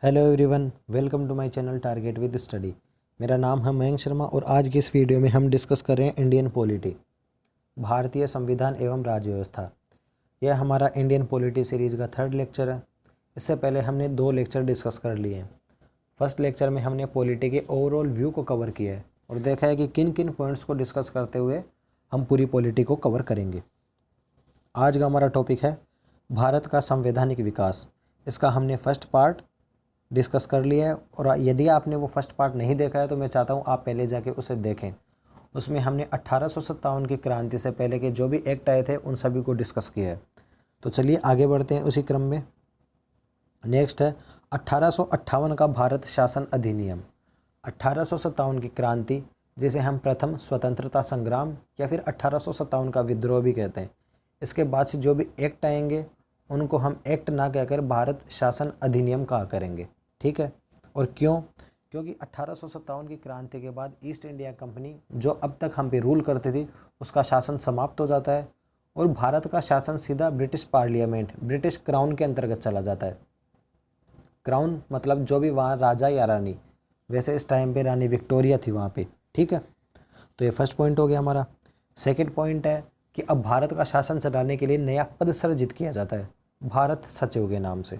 Hello everyone, welcome to my channel target with study. मेरा नाम है मयंक शर्मा और आज की इस वीडियो में हम डिस्कस कर रहे हैं इंडियन पॉलिटी, भारतीय संविधान एवं राज्य व्यवस्था। यह हमारा इंडियन पॉलिटी सीरीज़ का थर्ड लेक्चर है। इससे पहले हमने 2 लेक्चर डिस्कस कर लिए हैं। फर्स्ट लेक्चर में हमने पॉलिटी के ओवरऑल व्यू को कवर किया है और देखा है कि किन किन पॉइंट्स को डिस्कस करते हुए हम पूरी पॉलिटी को कवर करेंगे। आज का हमारा टॉपिक है भारत का संवैधानिक विकास। इसका हमने फर्स्ट पार्ट डिस्कस कर लिया है और यदि आपने वो फर्स्ट पार्ट नहीं देखा है तो मैं चाहता हूँ आप पहले जाके उसे देखें। उसमें हमने 1857 की क्रांति से पहले के जो भी एक्ट आए थे उन सभी को डिस्कस किया है। तो चलिए आगे बढ़ते हैं उसी क्रम में। नेक्स्ट है 1858 का भारत शासन अधिनियम। 1857 की क्रांति, जिसे हम प्रथम स्वतंत्रता संग्राम या फिर 1857 का विद्रोह भी कहते हैं, इसके बाद से जो भी एक्ट आएंगे उनको हम एक्ट ना कहकर भारत शासन अधिनियम कहा करेंगे। ठीक है। और क्यों? क्योंकि 1857 की क्रांति के बाद ईस्ट इंडिया कंपनी जो अब तक हम पे रूल करती थी उसका शासन समाप्त हो जाता है और भारत का शासन सीधा ब्रिटिश पार्लियामेंट, ब्रिटिश क्राउन के अंतर्गत चला जाता है। क्राउन मतलब जो भी वहाँ राजा या रानी, वैसे इस टाइम पे रानी विक्टोरिया थी वहाँ पे। ठीक है। तो ये फर्स्ट पॉइंट हो गया हमारा। सेकेंड पॉइंट है कि अब भारत का शासन चलाने के लिए नया पद सृजित किया जाता है भारत सचिव के नाम से,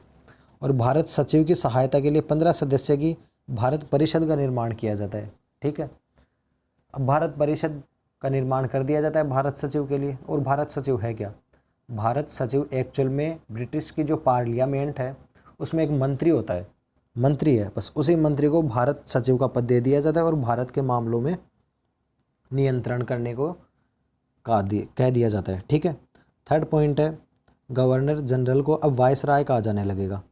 और भारत सचिव की सहायता के लिए 15 सदस्य की भारत परिषद का निर्माण किया जाता है। ठीक है। अब भारत परिषद का निर्माण कर दिया जाता है भारत सचिव के लिए। और भारत सचिव है क्या? भारत सचिव एक्चुअल में ब्रिटिश की जो पार्लियामेंट है उसमें एक मंत्री होता है, मंत्री है, बस उसी मंत्री को भारत सचिव का पद दे दिया जाता है और भारत के मामलों में नियंत्रण करने को कह दिया जाता है। ठीक है। थर्ड पॉइंट है गवर्नर जनरल को अब वायसराय कहा जाने लगेगा।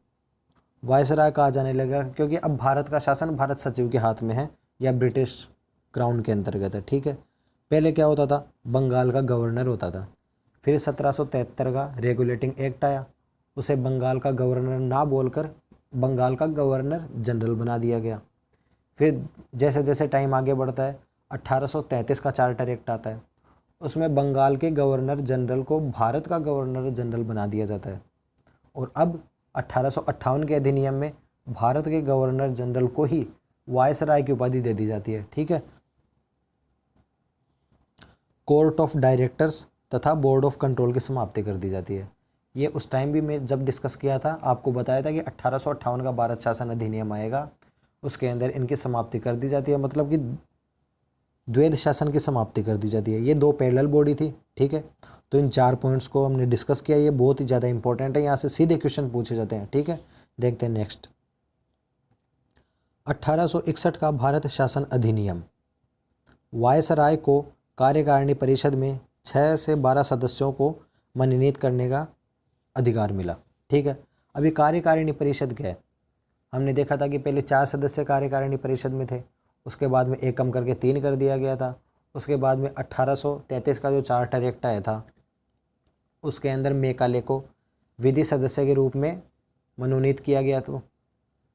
वायसराय कहा जाने लगेगा क्योंकि अब भारत का शासन भारत सचिव के हाथ में है या ब्रिटिश क्राउन के अंतर्गत है। ठीक है। पहले क्या होता था? बंगाल का गवर्नर होता था। फिर 1773 का रेगुलेटिंग एक्ट आया, उसे बंगाल का गवर्नर ना बोलकर बंगाल का गवर्नर जनरल बना दिया गया। फिर जैसे जैसे टाइम आगे बढ़ता है 1833 का चार्टर एक्ट आता है, उसमें बंगाल के गवर्नर जनरल को भारत का गवर्नर जनरल बना दिया जाता है। और अब 1858 के अधिनियम में भारत के गवर्नर जनरल को ही वायसराय की उपाधि दे दी जाती है। ठीक है। कोर्ट ऑफ डायरेक्टर्स तथा बोर्ड ऑफ कंट्रोल की समाप्ति कर दी जाती है। ये उस टाइम भी मैं जब डिस्कस किया था आपको बताया था कि 1858 का भारत शासन अधिनियम आएगा, उसके अंदर इनकी समाप्ति कर दी जाती है, मतलब कि द्वैध शासन की समाप्ति कर दी जाती है। ये 2 पैरेलल बॉडी थी। ठीक है। तो इन 4 पॉइंट्स को हमने डिस्कस किया। ये बहुत ही ज़्यादा इंपॉर्टेंट है, यहाँ से सीधे क्वेश्चन पूछे जाते हैं। ठीक है। देखते हैं नेक्स्ट 1861 का भारत शासन अधिनियम। वायसराय को कार्यकारिणी परिषद में 6 से 12 सदस्यों को मनोनीत करने का अधिकार मिला। ठीक है। अभी कार्यकारिणी परिषद क्या है? हमने देखा था कि पहले 4 सदस्य कार्यकारिणी परिषद में थे, उसके बाद में 1 कम करके 3 कर दिया गया था। उसके बाद में 1833 का जो चार्टर एक्ट आया था उसके अंदर मेकाले को विधि सदस्य के रूप में मनोनीत किया गया तो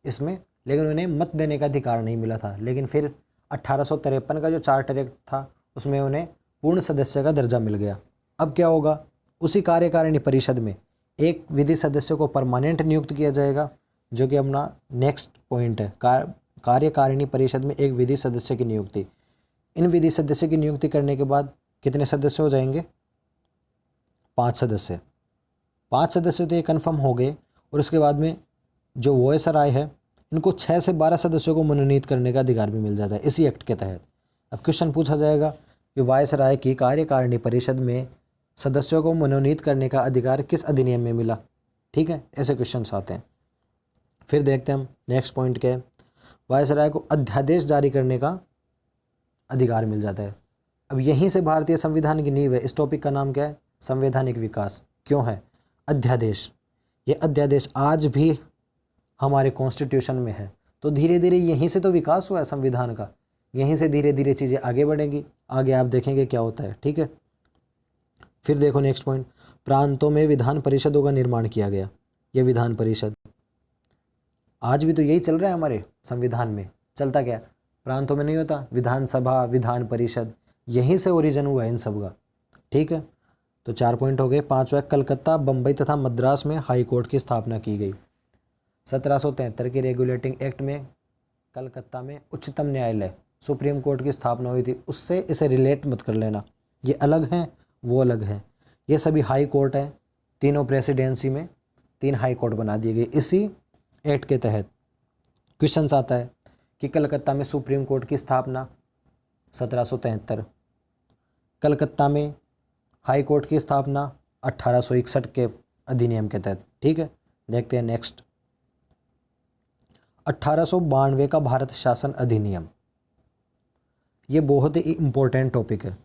इसमें, लेकिन उन्हें मत देने का अधिकार नहीं मिला था। लेकिन फिर 1853 का जो चार्टर एक्ट था उसमें उन्हें पूर्ण सदस्य का दर्जा मिल गया। अब क्या होगा? उसी कार्यकारिणी परिषद में एक विधि सदस्य को परमानेंट नियुक्त किया जाएगा, जो कि अपना नेक्स्ट पॉइंट है। कार्यकारिणी परिषद में एक विधि सदस्य की नियुक्ति। इन विधि सदस्य की नियुक्ति करने के बाद कितने सदस्य हो जाएंगे? 5 सदस्य। 5 सदस्य तो ये कन्फर्म हो गए। और उसके बाद में जो वायसराय है इनको 6 से 12 सदस्यों को मनोनीत करने का अधिकार भी मिल जाता है इसी एक्ट के तहत। अब क्वेश्चन पूछा जाएगा कि वायसराय की कार्यकारिणी परिषद में सदस्यों को मनोनीत करने का अधिकार किस अधिनियम में मिला? ठीक है, ऐसे क्वेश्चन आते हैं। फिर देखते हैं हम नेक्स्ट पॉइंट क्या है। वायसराय को अध्यादेश जारी करने का अधिकार मिल जाता है। अब यहीं से भारतीय संविधान की नींव है। इस टॉपिक का नाम क्या है? संवैधानिक विकास। क्यों है? अध्यादेश। ये अध्यादेश आज भी हमारे कॉन्स्टिट्यूशन में है। तो धीरे धीरे यहीं से तो विकास हुआ है संविधान का, यहीं से धीरे धीरे चीज़ें आगे बढ़ेंगी। आगे आप देखेंगे क्या होता है। ठीक है। फिर देखो नेक्स्ट पॉइंट, प्रांतों में विधान परिषदों का निर्माण किया गया। ये विधान परिषद आज भी तो यही चल रहा है हमारे संविधान में। चलता क्या? प्रांतों में नहीं होता विधानसभा, विधान परिषद, यहीं से ओरिजिन हुआ है इन सब का। ठीक है। तो 4 पॉइंट हो गए। 5वां, कलकत्ता, बम्बई तथा मद्रास में हाई कोर्ट की स्थापना की गई। 1773 के रेगुलेटिंग एक्ट में कलकत्ता में उच्चतम न्यायालय सुप्रीम कोर्ट की स्थापना हुई थी, उससे इसे रिलेट मत कर लेना, ये अलग हैं वो अलग है। ये सभी हाई कोर्ट हैं, तीनों प्रेसिडेंसी में 3 हाई कोर्ट बना दिए गए इसी एक्ट के तहत। क्वेश्चन आता है कि कलकत्ता में सुप्रीम कोर्ट की स्थापना 1773, कलकत्ता में हाई कोर्ट की स्थापना 1861 के अधिनियम के तहत। ठीक है, देखते हैं नेक्स्ट। 1892 का भारत शासन अधिनियम, ये बहुत ही इम्पोर्टेंट टॉपिक है।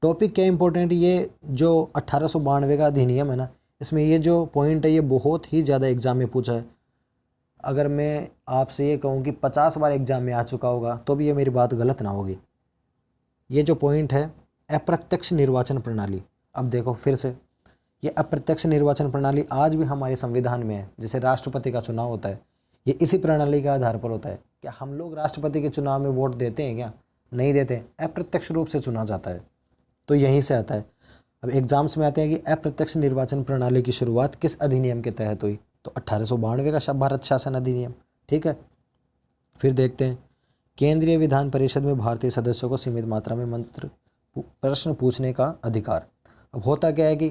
टॉपिक क्या इम्पोर्टेंट, ये जो 1892 का अधिनियम है ना, इसमें ये जो पॉइंट है ये बहुत ही ज़्यादा एग्जाम में पूछा है। अगर मैं आपसे ये कहूँ कि 50 बार एग्जाम में आ चुका होगा तो भी ये मेरी बात गलत ना होगी। ये जो पॉइंट है अप्रत्यक्ष निर्वाचन प्रणाली, अब देखो फिर से, ये अप्रत्यक्ष निर्वाचन प्रणाली आज भी हमारे संविधान में है। जैसे राष्ट्रपति का चुनाव होता है, ये इसी प्रणाली के आधार पर होता है। क्या हम लोग राष्ट्रपति के चुनाव में वोट देते हैं क्या? नहीं देते, अप्रत्यक्ष रूप से चुना जाता है, तो यहीं से आता है। अब एग्जाम्स में आते हैं कि अप्रत्यक्ष निर्वाचन प्रणाली की शुरुआत किस अधिनियम के तहत हुई, तो 1892 का भारत शासन अधिनियम। ठीक है, फिर देखते हैं केंद्रीय विधान परिषद में भारतीय सदस्यों को सीमित मात्रा में प्रश्न पूछने का अधिकार। अब होता क्या है कि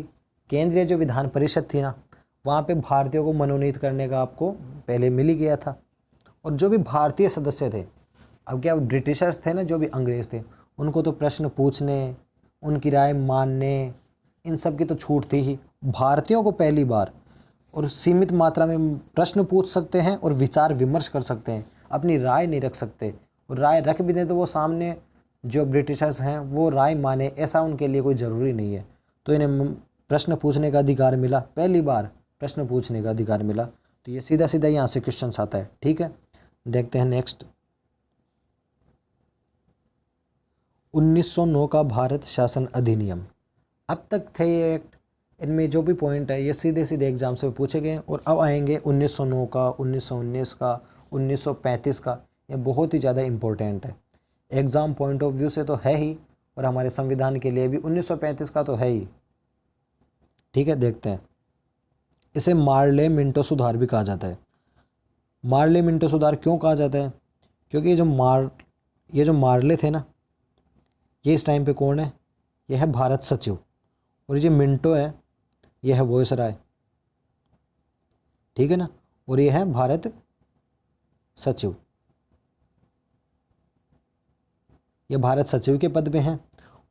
केंद्रीय जो विधान परिषद थी ना, वहाँ पे भारतीयों को मनोनीत करने का आपको पहले मिल ही गया था, और जो भी भारतीय सदस्य थे, अब क्या ब्रिटिशर्स थे ना, जो भी अंग्रेज थे, उनको तो प्रश्न पूछने, उनकी राय मानने, इन सब की तो छूट थी ही। भारतीयों को पहली बार और सीमित मात्रा में प्रश्न पूछ सकते हैं और विचार विमर्श कर सकते हैं, अपनी राय नहीं रख सकते, और राय रख भी दें तो वो सामने जो ब्रिटिशर्स हैं वो राय माने, ऐसा उनके लिए कोई ज़रूरी नहीं है। तो इन्हें प्रश्न पूछने का अधिकार मिला, पहली बार प्रश्न पूछने का अधिकार मिला। तो ये सीधा सीधा यहाँ से क्वेश्चन आता है। ठीक है, देखते हैं नेक्स्ट। 1909 का भारत शासन अधिनियम, अब तक थे ये एक्ट, इनमें जो भी पॉइंट है ये सीधे सीधे एग्जाम से पूछे गए, और अब आएंगे 1909 का, 1919 का, 1935 का। ये बहुत ही ज़्यादा इम्पोर्टेंट है, एग्ज़ाम पॉइंट ऑफ व्यू से तो है ही, और हमारे संविधान के लिए भी 1935 का तो है ही। ठीक है, देखते हैं। इसे मार्ले मिंटो सुधार भी कहा जाता है। मार्ले मिंटो सुधार क्यों कहा जाता है? क्योंकि ये जो मार्ले थे ना, ये इस टाइम पे कौन है? ये है भारत सचिव, और ये मिंटो है, ये है वॉयसराय। ठीक है ना, और ये है भारत सचिव, ये भारत सचिव के पद पे हैं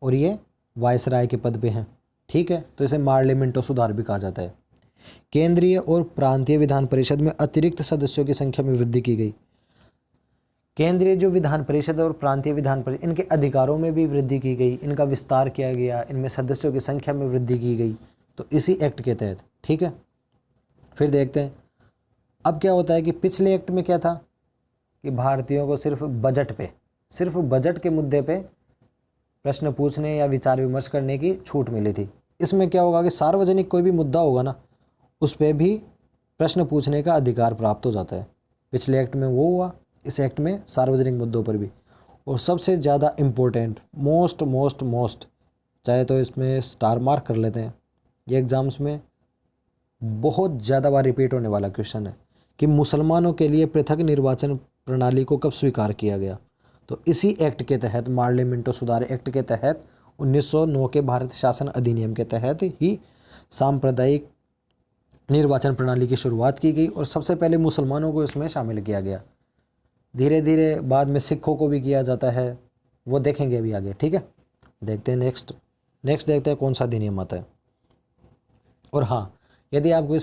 और ये वायसराय के पद पे हैं। ठीक है, तो इसे मार्ले मिंटो सुधार भी कहा जाता है। केंद्रीय और प्रांतीय विधान परिषद में अतिरिक्त सदस्यों की संख्या में वृद्धि की गई। केंद्रीय जो विधान परिषद और प्रांतीय विधान परिषद, इनके अधिकारों में भी वृद्धि की गई, इनका विस्तार किया गया, इनमें सदस्यों की संख्या में वृद्धि की गई, तो इसी एक्ट के तहत। ठीक है, फिर देखते हैं अब क्या होता है कि पिछले एक्ट में क्या था कि भारतीयों को सिर्फ बजट के मुद्दे पे प्रश्न पूछने या विचार विमर्श करने की छूट मिली थी। इसमें क्या होगा कि सार्वजनिक कोई भी मुद्दा होगा ना, उस पर भी प्रश्न पूछने का अधिकार प्राप्त हो जाता है। पिछले एक्ट में वो हुआ, इस एक्ट में सार्वजनिक मुद्दों पर भी। और सबसे ज़्यादा इम्पोर्टेंट, मोस्ट, चाहे तो इसमें स्टार मार्क कर लेते हैं, ये एग्ज़ाम्स में बहुत ज़्यादा बार रिपीट होने वाला क्वेश्चन है कि मुसलमानों के लिए पृथक निर्वाचन प्रणाली को कब स्वीकार किया गया? तो इसी एक्ट के तहत, मार्ले मिंटो सुधार एक्ट के तहत, 1909 के भारत शासन अधिनियम के तहत ही सांप्रदायिक निर्वाचन प्रणाली की शुरुआत की गई, और सबसे पहले मुसलमानों को इसमें शामिल किया गया। धीरे धीरे बाद में सिखों को भी किया जाता है, वो देखेंगे अभी आगे। ठीक है, देखते हैं नेक्स्ट देखते हैं कौन सा अधिनियम आता है। और हाँ, यदि आपको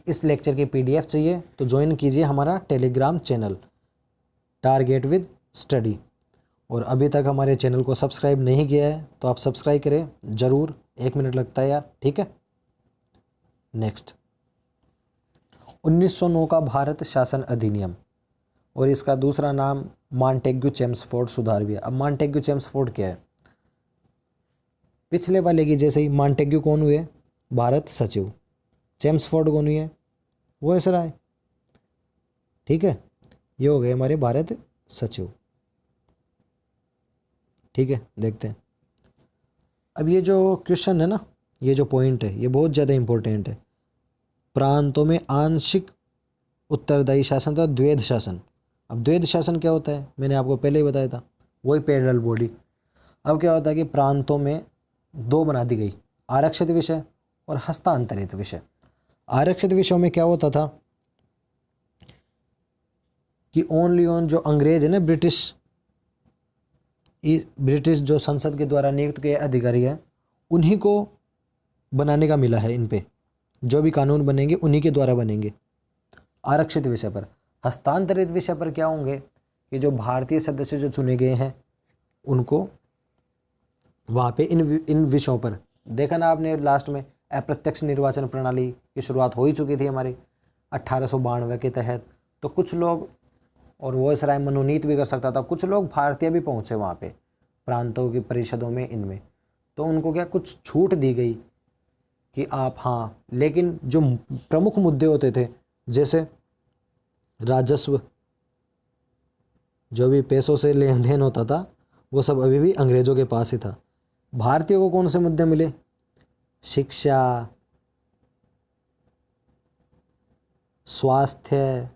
इस लेक्चर की PDF चाहिए तो ज्वाइन कीजिए हमारा Telegram channel target with study. और अभी तक हमारे चैनल को सब्सक्राइब नहीं किया है तो आप सब्सक्राइब करें ज़रूर, 1 मिनट लगता है यार। ठीक है, नेक्स्ट 1909 का भारत शासन अधिनियम, और इसका दूसरा नाम मॉन्टेग्यू चेम्सफोर्ड सुधार भी है। अब मॉन्टेग्यू चेम्सफोर्ड क्या है? पिछले वाले की जैसे ही मॉन्टेग्यू कौन हुए? भारत सचिव। चेम्सफोर्ड कौन हुए? वायसराय। ठीक है, ये हो गए हमारे भारत सचिव। ठीक है, देखते हैं अब ये जो क्वेश्चन है ना, ये जो पॉइंट है ये बहुत ज़्यादा इम्पोर्टेंट है। प्रांतों में आंशिक उत्तरदायी शासन था द्वैध शासन। अब द्वैध शासन क्या होता है, मैंने आपको पहले ही बताया था, वही पैरेलल बॉडी। अब क्या होता है कि प्रांतों में दो बना दी गई, आरक्षित विषय और हस्तांतरित विषय। आरक्षित विषयों में क्या होता था कि ओनली ऑन जो अंग्रेज है ना, ब्रिटिश जो संसद के द्वारा नियुक्त किए अधिकारी हैं, उन्हीं को बनाने का मिला है। इन पे जो भी कानून बनेंगे उन्हीं के द्वारा बनेंगे आरक्षित विषय पर। हस्तांतरित विषय पर क्या होंगे कि जो भारतीय सदस्य जो चुने गए हैं उनको वहाँ पे इन विषयों पर, देखा ना आपने लास्ट में अप्रत्यक्ष निर्वाचन प्रणाली की शुरुआत हो ही चुकी थी हमारी 1892 के तहत। तो कुछ लोग, और वॉइसराय मनोनीत भी कर सकता था, कुछ लोग भारतीय भी पहुँचे वहाँ पे प्रांतों की परिषदों में, इनमें तो उनको क्या कुछ छूट दी गई कि आप, हाँ, लेकिन जो प्रमुख मुद्दे होते थे जैसे राजस्व, जो भी पैसों से लेन देन होता था, वो सब अभी भी अंग्रेजों के पास ही था। भारतीयों को कौन से मुद्दे मिले, शिक्षा, स्वास्थ्य,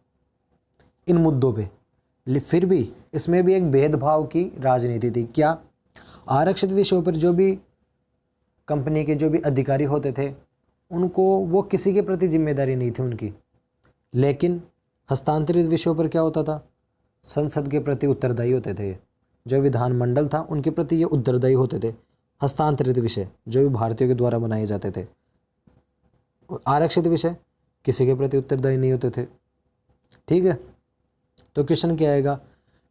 इन मुद्दों पे। फिर भी इसमें भी एक भेदभाव की राजनीति थी। क्या, आरक्षित विषयों पर जो भी कंपनी के जो भी अधिकारी होते थे उनको, वो किसी के प्रति जिम्मेदारी नहीं थी उनकी। लेकिन हस्तांतरित विषयों पर क्या होता था, संसद के प्रति उत्तरदायी होते थे। जो विधानमंडल था उनके प्रति ये उत्तरदायी होते थे। हस्तांतरित विषय जो भी भारतीयों के द्वारा बनाए जाते थे। आरक्षित विषय किसी के प्रति उत्तरदायी नहीं होते थे। ठीक है, तो क्वेश्चन क्या आएगा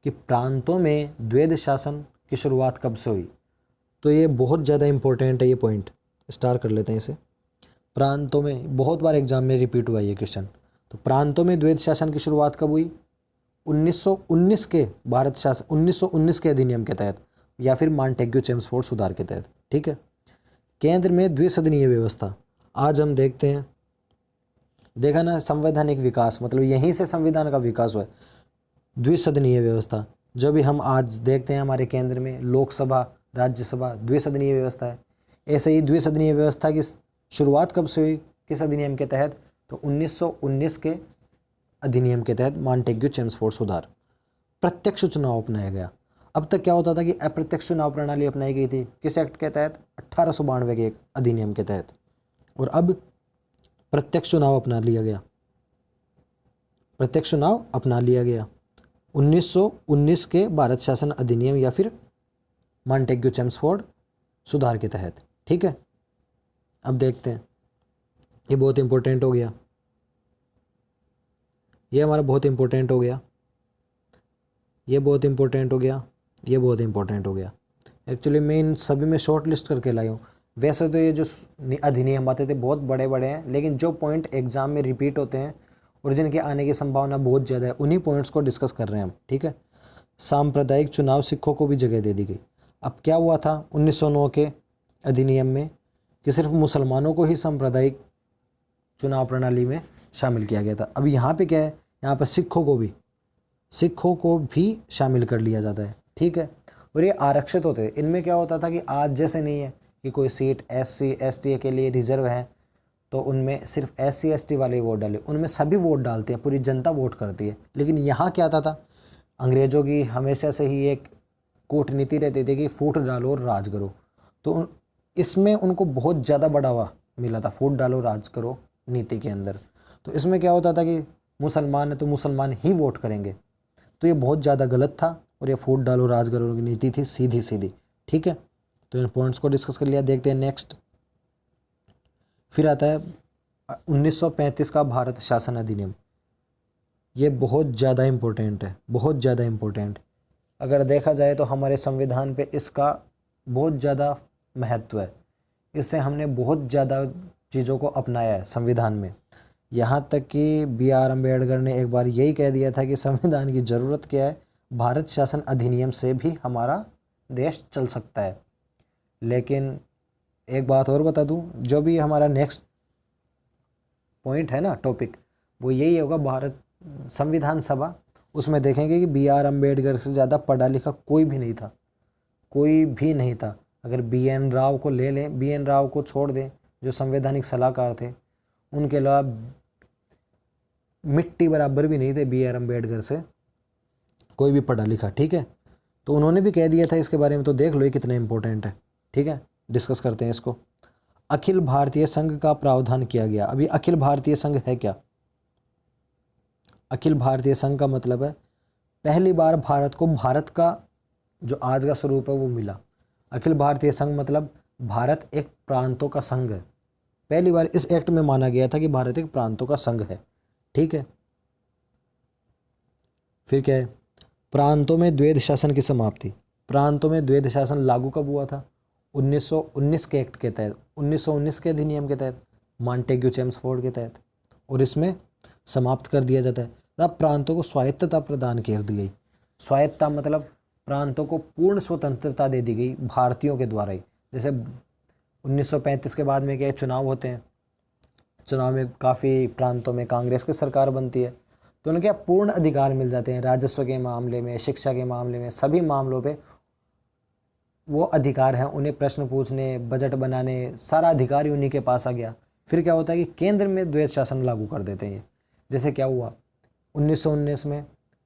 कि प्रांतों में द्वैध शासन की शुरुआत कब से हुई। तो ये बहुत ज़्यादा इंपॉर्टेंट है, ये पॉइंट स्टार कर लेते हैं इसे। प्रांतों में बहुत बार एग्जाम में रिपीट हुआ ये क्वेश्चन। तो प्रांतों में द्वैध शासन की शुरुआत कब हुई, 1919 के भारत शासन 1919 के अधिनियम के तहत, या फिर मॉन्टेग्यू चेम्सफोर्ड सुधार के तहत। ठीक है, केंद्र में द्विसदनीय व्यवस्था। आज हम देखते हैं, देखा ना, संवैधानिक विकास, मतलब यहीं से संविधान का विकास हुआ है। द्विसदनीय व्यवस्था जो भी हम आज देखते हैं हमारे केंद्र में, लोकसभा, राज्यसभा, द्विसदनीय व्यवस्था है। ऐसे ही द्विसदनीय व्यवस्था की शुरुआत कब से हुई, किस अधिनियम के तहत, तो 1919 के अधिनियम के तहत, मॉन्टेग्यू चेम्सफोर्ड सुधार। प्रत्यक्ष चुनाव अपनाया गया। अब तक क्या होता था कि अप्रत्यक्ष चुनाव प्रणाली अपनाई गई थी, किस एक्ट के तहत, 1892 के अधिनियम के तहत। और अब प्रत्यक्ष चुनाव अपना लिया गया, प्रत्यक्ष चुनाव अपना लिया गया 1919 के भारत शासन अधिनियम या फिर मॉन्टेग्यू चेम्सफोर्ड सुधार के तहत। ठीक है, अब देखते हैं, ये बहुत इंपॉर्टेंट हो गया, ये हमारा बहुत इंपॉर्टेंट हो गया, ये बहुत इंपॉर्टेंट हो गया, ये बहुत इंपॉर्टेंट हो गया। एक्चुअली मैं इन सभी में शॉर्ट लिस्ट करके लाई हूँ। वैसे तो ये जो अधिनियम आते थे बहुत बड़े बड़े हैं, लेकिन जो पॉइंट एग्जाम में रिपीट होते हैं और जिनके आने की संभावना बहुत ज़्यादा है, उन्हीं पॉइंट्स को डिस्कस कर रहे हैं हम। ठीक है, सांप्रदायिक चुनाव सिखों को भी जगह दे दी गई। अब क्या हुआ था 1909 के अधिनियम में कि सिर्फ मुसलमानों को ही सांप्रदायिक चुनाव प्रणाली में शामिल किया गया था। अब यहाँ पे क्या है, यहाँ पर सिखों को भी शामिल कर लिया जाता है। ठीक है, और ये आरक्षित होते हैं। इनमें क्या होता था कि आज जैसे नहीं है कि कोई सीट SC ST के लिए रिजर्व है तो उनमें सिर्फ SC ST वाले वोट डाले, उनमें सभी वोट डालते हैं, पूरी जनता वोट करती है। लेकिन यहाँ क्या आता था, अंग्रेज़ों की हमेशा से ही एक कूटनीति रहती थी कि फूट डालो और राज करो। तो इसमें उनको बहुत ज़्यादा बढ़ावा मिला था, फूट डालो राज करो नीति के अंदर। तो इसमें क्या होता था कि मुसलमान है तो मुसलमान ही वोट करेंगे, तो ये बहुत ज़्यादा गलत था और ये फूट डालो राज करो की नीति थी, सीधी सीधी। ठीक है, तो इन पॉइंट्स को डिस्कस कर लिया। देखते हैं नेक्स्ट, फिर आता है 1935 का भारत शासन अधिनियम। ये बहुत ज़्यादा इम्पोर्टेंट है, बहुत ज़्यादा इम्पोर्टेंट। अगर देखा जाए तो हमारे संविधान पे इसका बहुत ज़्यादा महत्व है। इससे हमने बहुत ज़्यादा चीज़ों को अपनाया है संविधान में। यहाँ तक कि BR अम्बेडकर ने एक बार यही कह दिया था कि संविधान की ज़रूरत क्या है, भारत शासन अधिनियम से भी हमारा देश चल सकता है। लेकिन एक बात और बता दूं, जो भी हमारा नेक्स्ट पॉइंट है ना, टॉपिक, वो यही होगा भारत संविधान सभा। उसमें देखेंगे कि BR अम्बेडकर से ज़्यादा पढ़ा लिखा कोई भी नहीं था, कोई भी नहीं था। अगर BN राव को ले लें, BN राव को छोड़ दें जो संवैधानिक सलाहकार थे, उनके अलावा मिट्टी बराबर भी नहीं थे BR अम्बेडकर से कोई भी पढ़ा लिखा, ठीक है। तो उन्होंने भी कह दिया था इसके बारे में, तो देख लो ये कितना इंपॉर्टेंट है, ठीक है। डिस्कस करते हैं इसको। अखिल भारतीय संघ का प्रावधान किया गया। अभी अखिल भारतीय संघ है क्या? अखिल भारतीय संघ का मतलब है पहली बार भारत को भारत का जो आज का स्वरूप है वो मिला। अखिल भारतीय संघ मतलब भारत एक प्रांतों का संघ है। पहली बार इस एक्ट में माना गया था कि भारत एक प्रांतों का संघ है, ठीक है। फिर क्या है? प्रांतों में द्वैध शासन की समाप्ति। प्रांतों में द्वैध शासन लागू कब हुआ था? 1919 के एक्ट के तहत, 1919 के अधिनियम के तहत, मॉन्टेग्यू चेम्सफोर्ड के तहत, और इसमें समाप्त कर दिया जाता है। तब प्रांतों को स्वायत्तता प्रदान कर दी गई। स्वायत्तता मतलब प्रांतों को पूर्ण स्वतंत्रता दे दी गई भारतीयों के द्वारा ही। जैसे 1935 के बाद में क्या चुनाव होते हैं, चुनाव में काफ़ी प्रांतों में कांग्रेस की सरकार बनती है, तो उन्हें क्या पूर्ण अधिकार मिल जाते हैं राजस्व के मामले में, शिक्षा के मामले में, सभी मामलों पे वो अधिकार हैं। उन्हें प्रश्न पूछने, बजट बनाने, सारा अधिकार ही उन्हीं के पास आ गया। फिर क्या होता है कि केंद्र में द्वैध शासन लागू कर देते हैं। जैसे क्या हुआ 1919 में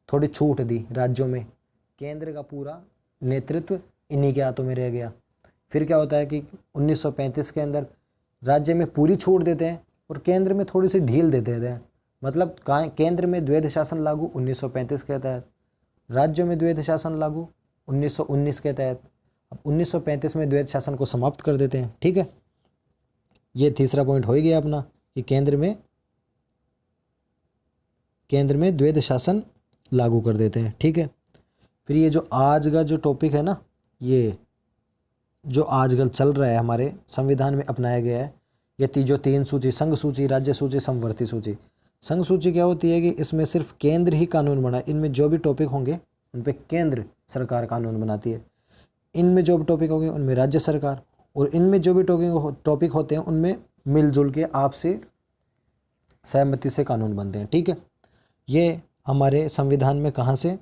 थोड़ी छूट दी राज्यों में, केंद्र का पूरा नेतृत्व इन्हीं के हाथों में रह गया। फिर क्या होता है कि 1935 के अंदर राज्य में पूरी छूट देते हैं और केंद्र में थोड़ी सी ढील दे देते हैं। मतलब केंद्र में द्वैध शासन लागू 1935 के तहत, राज्यों में द्वैध शासन लागू 1919 के तहत। अब 1935 में द्वैध शासन को समाप्त कर देते हैं, ठीक है। ये तीसरा पॉइंट हो ही गया अपना कि केंद्र में द्वैध शासन लागू कर देते हैं, ठीक है। फिर ये जो आज का जो टॉपिक है ना, ये जो आजकल चल रहा है हमारे संविधान में अपनाया गया है, ये जो 3 सूची, संघ सूची, राज्य सूची, समवर्ती सूची। संघ सूची क्या होती है कि इसमें सिर्फ केंद्र ही कानून बना, इनमें जो भी टॉपिक होंगे उन पे केंद्र सरकार कानून बनाती है। इनमें जो भी टॉपिक होंगे उनमें राज्य सरकार, और इनमें जो भी टॉपिक होते हैं उनमें मिलजुल के आपसे सहमति से कानून बनते हैं, ठीक है। ये हमारे संविधान में कहाँ से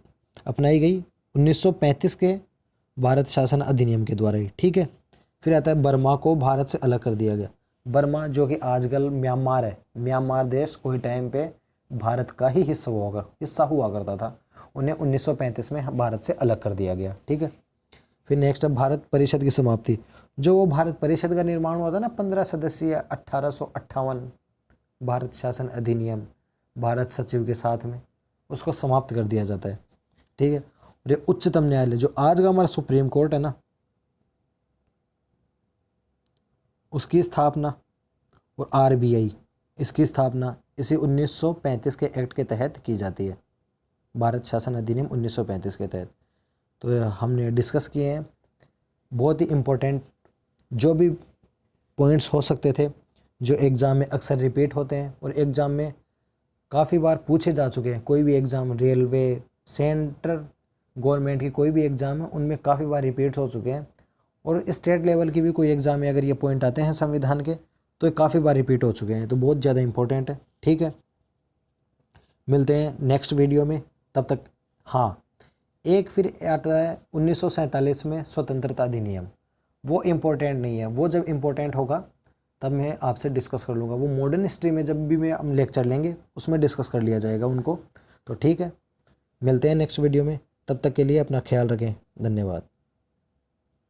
अपनाई गई? 1935 के भारत शासन अधिनियम के द्वारा ही, ठीक है। फिर आता है बर्मा को भारत से अलग कर दिया गया। बर्मा जो कि आजकल म्यांमार है, म्यांमार देश कोई टाइम पे भारत का ही हिस्सा हुआ करता था, उन्हें 1935 में भारत से अलग कर दिया गया, ठीक है। फिर नेक्स्ट है भारत परिषद की समाप्ति। जो वो भारत परिषद का निर्माण हुआ था ना 15 सदस्यीय 1858 भारत शासन अधिनियम भारत सचिव के साथ में, उसको समाप्त कर दिया जाता है, ठीक है। और ये उच्चतम न्यायालय जो आज का हमारा सुप्रीम कोर्ट है ना, उसकी स्थापना, और RBI इसकी स्थापना इसी 1935 के एक्ट के तहत की जाती है, भारत शासन अधिनियम 1935 के तहत। तो हमने डिस्कस किए हैं बहुत ही इम्पोर्टेंट जो भी पॉइंट्स हो सकते थे, जो एग्ज़ाम में अक्सर रिपीट होते हैं और एग्ज़ाम में काफ़ी बार पूछे जा चुके हैं। कोई भी एग्ज़ाम, रेलवे, सेंट्रल गवर्नमेंट की कोई भी एग्ज़ाम है, उनमें काफ़ी बार रिपीट्स हो चुके हैं। और स्टेट लेवल की भी कोई एग्ज़ाम में अगर ये पॉइंट आते हैं संविधान के, तो ये काफ़ी बार रिपीट हो चुके हैं, तो बहुत ज़्यादा इंपॉर्टेंट है, ठीक है। मिलते हैं नेक्स्ट वीडियो में, तब तक। हाँ, एक फिर आता है 1947 में स्वतंत्रता अधिनियम, वो इम्पोर्टेंट नहीं है, वो जब इम्पोर्टेंट होगा तब मैं आपसे डिस्कस कर लूँगा। वो मॉडर्न हिस्ट्री में जब भी हम लेक्चर लेंगे उसमें डिस्कस कर लिया जाएगा उनको, तो ठीक है। मिलते हैं नेक्स्ट वीडियो में, तब तक के लिए अपना ख्याल रखें। धन्यवाद।